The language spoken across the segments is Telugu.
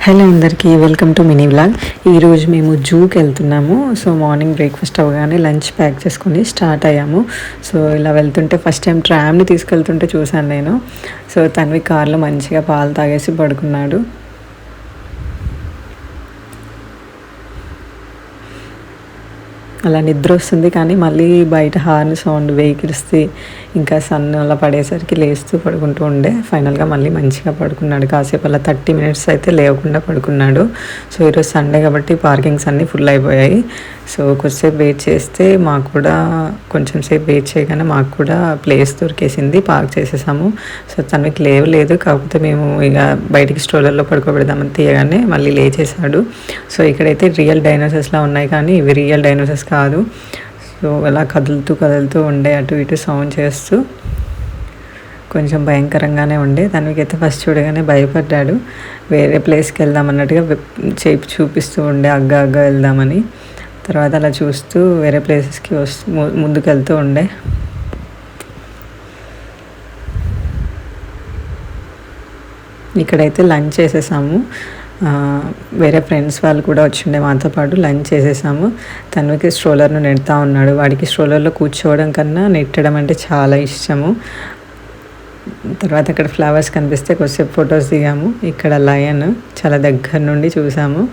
హలో అందరికీ వెల్కమ్ టు మినీ వ్లాగ్. ఈరోజు మేము జూకి వెళ్తున్నాము. సో మార్నింగ్ బ్రేక్ఫాస్ట్ అవ్వగానే లంచ్ ప్యాక్ చేసుకొని స్టార్ట్ అయ్యాము. సో ఇలా వెళ్తుంటే ఫస్ట్ టైం ట్రామ్ని తీసుకెళ్తుంటే చూశాను నేను. సో తనవి కార్లో మంచిగా పాలు తాగేసి పడుకున్నాడు. అలా నిద్ర వస్తుంది, కానీ మళ్ళీ బయట హార్న్ సౌండ్ వెహికల్స్ది ఇంకా సన్ అలా పడేసరికి లేస్తూ పడుకుంటూ ఉండే. ఫైనల్గా మళ్ళీ మంచిగా పడుకున్నాడు. కాసేపు అలా 30 minutes అయితే లేవకుండా పడుకున్నాడు. సో ఈరోజు సండే కాబట్టి పార్కింగ్స్ అన్నీ ఫుల్ అయిపోయాయి. సో కొద్దిసేపు వెయిట్ చేస్తే మాకు కూడా కొంచెం సేపు వెయిట్ చేయగానే మాకు కూడా ప్లేస్ దొరికేసింది, పార్క్ చేసేసాము. సో తనకి లేవలేదు, కాకపోతే మేము ఇక బయటికి స్ట్రోలర్లో పడుకోబెడదామని తీయగానే మళ్ళీ లేచేశాడు. సో ఇక్కడైతే రియల్ డైనోసార్స్లా ఉన్నాయి, కానీ ఇవి రియల్ డైనోసార్స్ కాదు. సో అలా కదులుతూ ఉండే, అటు ఇటు సౌండ్ చేస్తూ కొంచెం భయంకరంగానే ఉండే. తనకైతే ఫస్ట్ చూడగానే భయపడ్డాడు. వేరే ప్లేస్కి వెళ్దాం అన్నట్టుగా చేపి చూపిస్తూ ఉండే, అగ్గా వెళ్దామని. తర్వాత అలా చూస్తూ వేరే ప్లేసెస్కి ముందుకు వెళ్తూ ఉండే. ఇక్కడైతే లంచ్ చేసేసాము. వేరే ఫ్రెండ్స్ వాళ్ళు కూడా వచ్చిండే మాతో పాటు. లంచ్ చేసేసాము. తనకి స్ట్రోలర్ను నెడతా ఉన్నాడు. వాడికి స్ట్రోలర్లో కూర్చోవడం కన్నా నెట్టడం అంటే చాలా ఇష్టము. తర్వాత అక్కడ ఫ్లవర్స్ కనిపిస్తే కొద్దిసేపు ఫొటోస్ దిగాము. ఇక్కడ లయన్ చాలా దగ్గర నుండి చూసాము.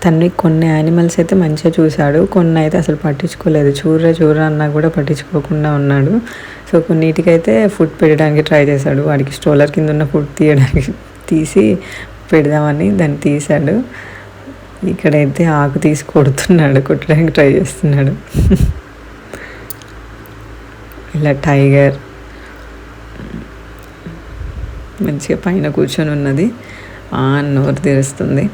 తన్ని కొన్ని యానిమల్స్ అయితే మంచిగా చూశాడు, కొన్ని అయితే అసలు పట్టించుకోలేదు. చూర్రా అన్నా కూడా పట్టించుకోకుండా ఉన్నాడు. సో కొన్నిటికైతే ఫుడ్ పెట్టడానికి ట్రై చేశాడు. వాడికి స్ట్రోలర్ కింద ఉన్న ఫుడ్ తీసి పెడదామని దాన్ని తీశాడు. ఇక్కడైతే ఆకు తీసి కొట్టడానికి ట్రై చేస్తున్నాడు. ఇలా టైగర్ మంచిగా పైన కూర్చొని ఉన్నది, నోరు తెరుస్తుంది.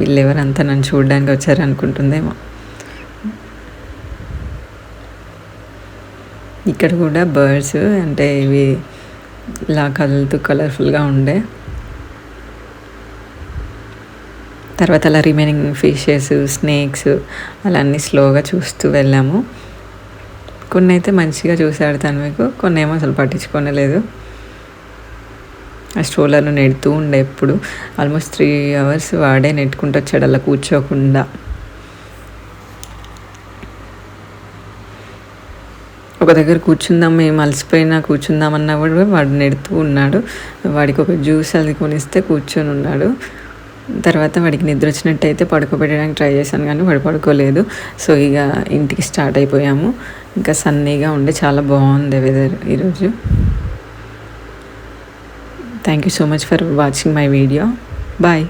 వీళ్ళెవరంతా నన్ను చూడడానికి వచ్చారనుకుంటుందేమో. ఇక్కడ కూడా బర్డ్స్, అంటే ఇవి ఇలా కదులుతూ కలర్ఫుల్గా ఉండే. తర్వాత అలా రిమైనింగ్ ఫిషెస్, స్నేక్స్ అలా అన్నీ స్లోగా చూస్తూ వెళ్ళాము. కొన్ని అయితే మంచిగా చూశాడు తను, కొన్ని ఏమో అసలు పట్టించుకోనలేదు. ఆ స్ట్రోలర్ను నెడుతూ ఉండే ఎప్పుడు. ఆల్మోస్ట్ 3 hours వాడే నెట్టుకుంటూ వచ్చాడు అలా కూర్చోకుండా. ఒక దగ్గర కూర్చుందాం, మేము అలసిపోయినా కూర్చుందామన్నా కూడా వాడు నెడుతూ ఉన్నాడు. వాడికి ఒక జ్యూస్ అది కొనిస్తే కూర్చొని ఉన్నాడు. తర్వాత వాడికి నిద్ర వచ్చినట్టయితే పడుకోబెట్టడానికి ట్రై చేశాను, కానీ వాడు పడుకోలేదు. సో ఇక ఇంటికి స్టార్ట్ అయిపోయాము. ఇంకా సన్నీగా ఉండే, చాలా బాగుంది వెదర్ ఈరోజు. Thank you so much for watching my video. Bye.